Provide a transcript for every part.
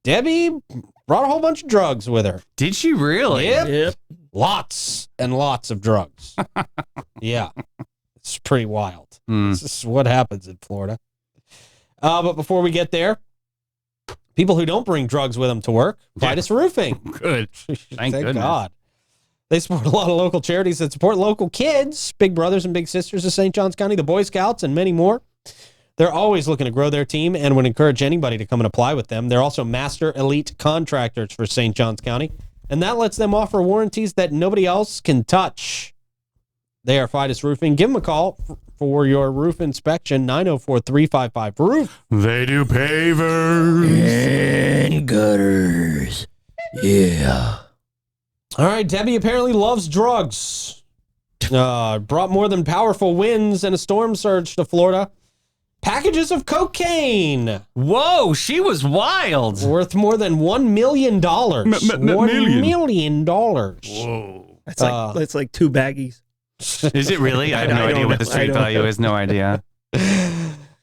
Debbie brought a whole bunch of drugs with her. Did she really? Yep. Lots and lots of drugs. Yeah. It's pretty wild. This is what happens in Florida. But before we get there, people who don't bring drugs with them to work, Vitus Roofing. Good. Thank goodness. God. They support a lot of local charities that support local kids, big brothers and big sisters of St. Johns County, the Boy Scouts, and many more. They're always looking to grow their team and would encourage anybody to come and apply with them. They're also master elite contractors for St. Johns County, and that lets them offer warranties that nobody else can touch. They are Vitus Roofing. Give them a call for your roof inspection, 904-355-ROOF. They do pavers. And gutters. Yeah. All right, Debbie apparently loves drugs. Brought more than powerful winds and a storm surge to Florida. Packages of cocaine. Whoa, she was wild. Worth more than $1 million. $1 million. Whoa. That's like 2 baggies. Is it really? I have no idea what the street value is. No idea.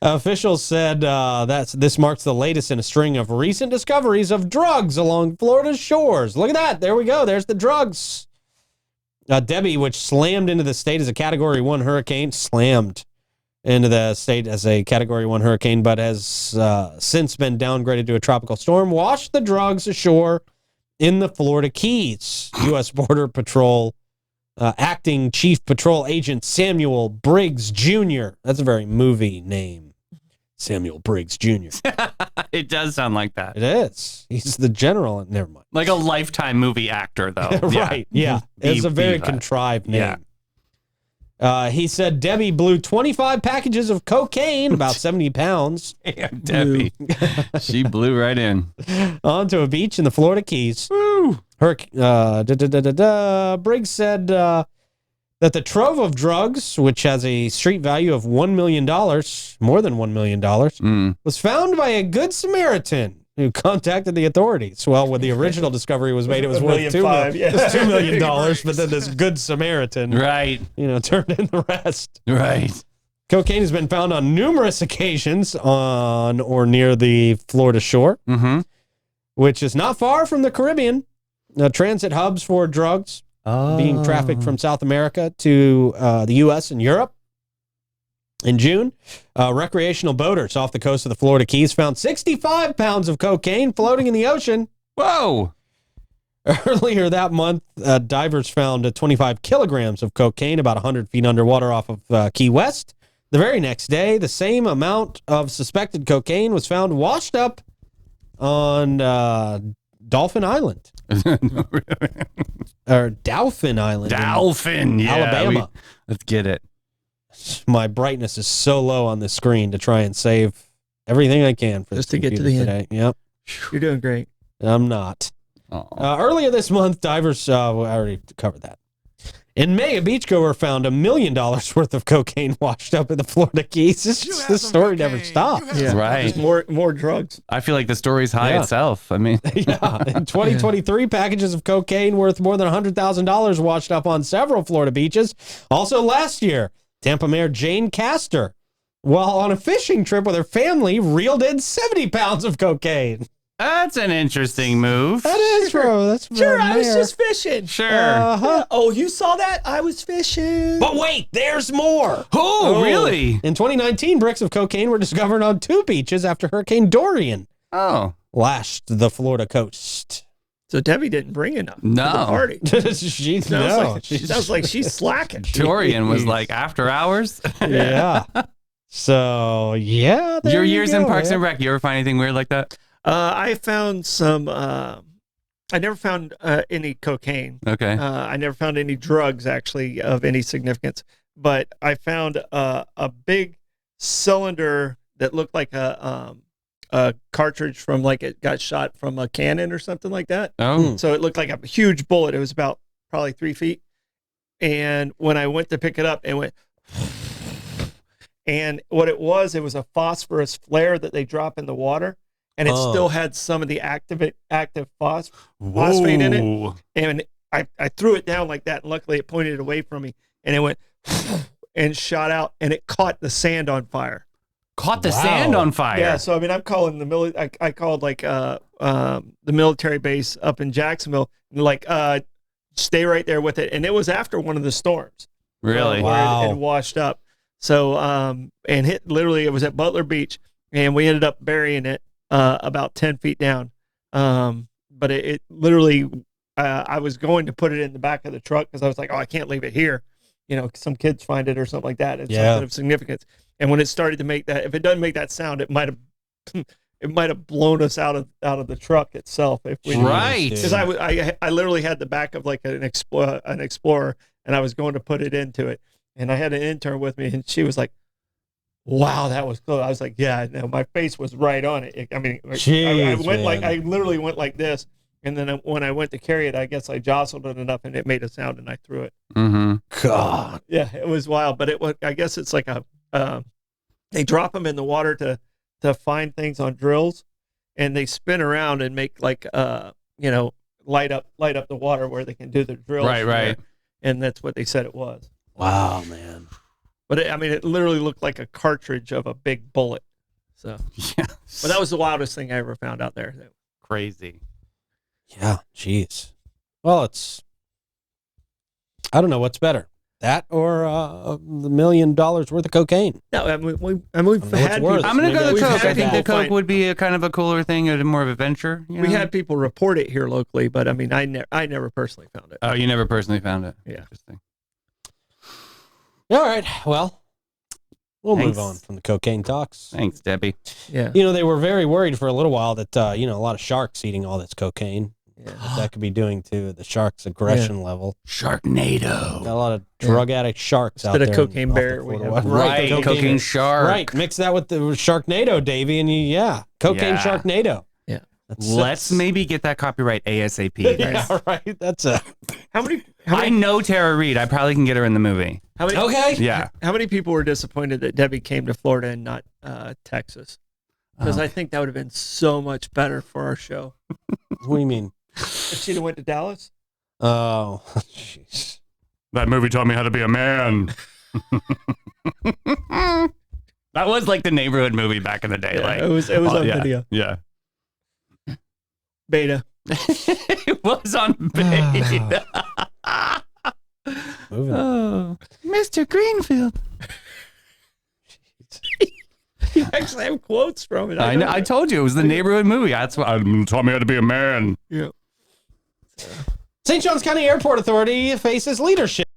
Officials said this marks the latest in a string of recent discoveries of drugs along Florida's shores. Look at that. There we go. There's the drugs. Debby, which slammed into the state as a Category 1 hurricane, but has since been downgraded to a tropical storm, washed the drugs ashore in the Florida Keys. U.S. Border Patrol acting Chief Patrol Agent Samuel Briggs Jr. That's a very movie name. Samuel Briggs Jr. It does sound like that. It is. He's the general. Never mind. Like a Lifetime movie actor, though. Right. Yeah. It's a very contrived name. Yeah. He said Debbie blew 25 packages of cocaine, about 70 pounds. Damn, Debbie. She blew right in. Onto a beach in the Florida Keys. Woo. Briggs said that the trove of drugs, which has a street value of $1 million, more than $1 million, was found by a good Samaritan who contacted the authorities. Well, when the original discovery was made, it was worth $2 million, but then this good Samaritan, turned in the rest. Right. Cocaine has been found on numerous occasions on or near the Florida shore, which is not far from the Caribbean. Transit hubs for drugs being trafficked from South America to the U.S. and Europe. In June, recreational boaters off the coast of the Florida Keys found 65 pounds of cocaine floating in the ocean. Whoa! Earlier that month, divers found 25 kilograms of cocaine about 100 feet underwater off of Key West. The very next day, the same amount of suspected cocaine was found washed up on Dolphin Island. Or Dauphin Island. Dauphin, yeah. Alabama. Let's get it. My brightness is so low on the screen to try and save everything I can for just to get to the today. end. Yep. You're doing great. I'm not. Earlier this month, divers, I already covered that. In May, a beachgoer found $1 million worth of cocaine washed up in the Florida Keys. This story never stops. Yeah. Right. Just more drugs. I feel like the story's high itself. I mean, yeah. In 2023, packages of cocaine worth more than $100,000 washed up on several Florida beaches. Also last year, Tampa Mayor Jane Castor, while on a fishing trip with her family, reeled in 70 pounds of cocaine. That's an interesting move. That is, bro. That's sure. I was just fishing. Sure. Yeah. Oh, you saw that? I was fishing. But wait, there's more. Oh, really? In 2019, bricks of cocaine were discovered on 2 beaches after Hurricane Dorian lashed the Florida coast. So Debbie didn't bring enough to the party. Sounds like she's slacking. Dorian was like after hours. Yeah. So yeah. Your years in Parks and Rec, you ever find anything weird like that? I found some. I never found any cocaine. Okay. I never found any drugs actually of any significance. But I found a big cylinder that looked like a cartridge from like it got shot from a cannon or something like that. Oh. So it looked like a huge bullet. It was about probably 3 feet. And when I went to pick it up, it went. And what it was a phosphorus flare that they drop in the water. And it still had some of the active phosphate in it. And I threw it down like that. And luckily it pointed away from me. And it went and shot out. And it caught the sand on fire. Caught the sand on fire. Yeah, so I mean, I'm calling the I called like the military base up in Jacksonville, and like stay right there with it. And it was after one of the storms. Really? Where it washed up. So and literally it was at Butler Beach, and we ended up burying it about 10 feet down. But it literally I was going to put it in the back of the truck because I was like, oh, I can't leave it here. You know, some kids find it or something like that. It's something of significance. And when it started to make that, if it doesn't make that sound, it might have blown us out of the truck itself. If we because I literally had the back of like an Explorer, and I was going to put it into it, and I had an intern with me, and she was like, "Wow, that was close." I was like, "Yeah, no, my face was right on it." I mean, I went like I literally went like this. And then when I went to carry it, I guess I jostled it enough and it made a sound and I threw it. God. Yeah, it was wild. But I guess it's like they drop them in the water to find things on drills, and they spin around and make like, light up the water where they can do the drills. Right. And that's what they said it was. Wow, man. But it literally looked like a cartridge of a big bullet. So, yes. But that was the wildest thing I ever found out there. Crazy. Yeah, jeez. Well, I don't know what's better, that or the $1 million worth of cocaine. No, I mean we've had. I'm gonna go the Coke. I think the Coke would would be a kind of a cooler thing, more of a venture. You know? We had people report it here locally, but I mean, I never personally found it. Oh, you never personally found it? Yeah. Interesting. All right. Well, we'll Thanks. move on from the cocaine talks. Thanks, Debbie. Yeah. You know, they were very worried for a little while that a lot of sharks eating all this cocaine. Yeah. What that could be doing to the shark's aggression level. Sharknado. Got a lot of drug addict sharks out there. Bit of cocaine bear. Right, cocaine shark. Right, mix that with the Sharknado, Davey, and cocaine Sharknado. Yeah. Let's maybe get that copyright ASAP. Yeah, right. That's a. How many? I know Tara Reid. I probably can get her in the movie. Okay. Yeah. How many people were disappointed that Debbie came to Florida and not Texas? Because I think that would have been so much better for our show. What do you mean? If she'd have went to Dallas. Oh, jeez. That movie taught me how to be a man. That was like the neighborhood movie back in the day. Yeah, like it was on video. Yeah. Beta. It was on beta. Moving on. Oh, Mr. Greenfield. You actually have quotes from it. I know. I told you it was the neighborhood movie. That's what taught me how to be a man. Yeah. St. Johns County Airport Authority faces leadership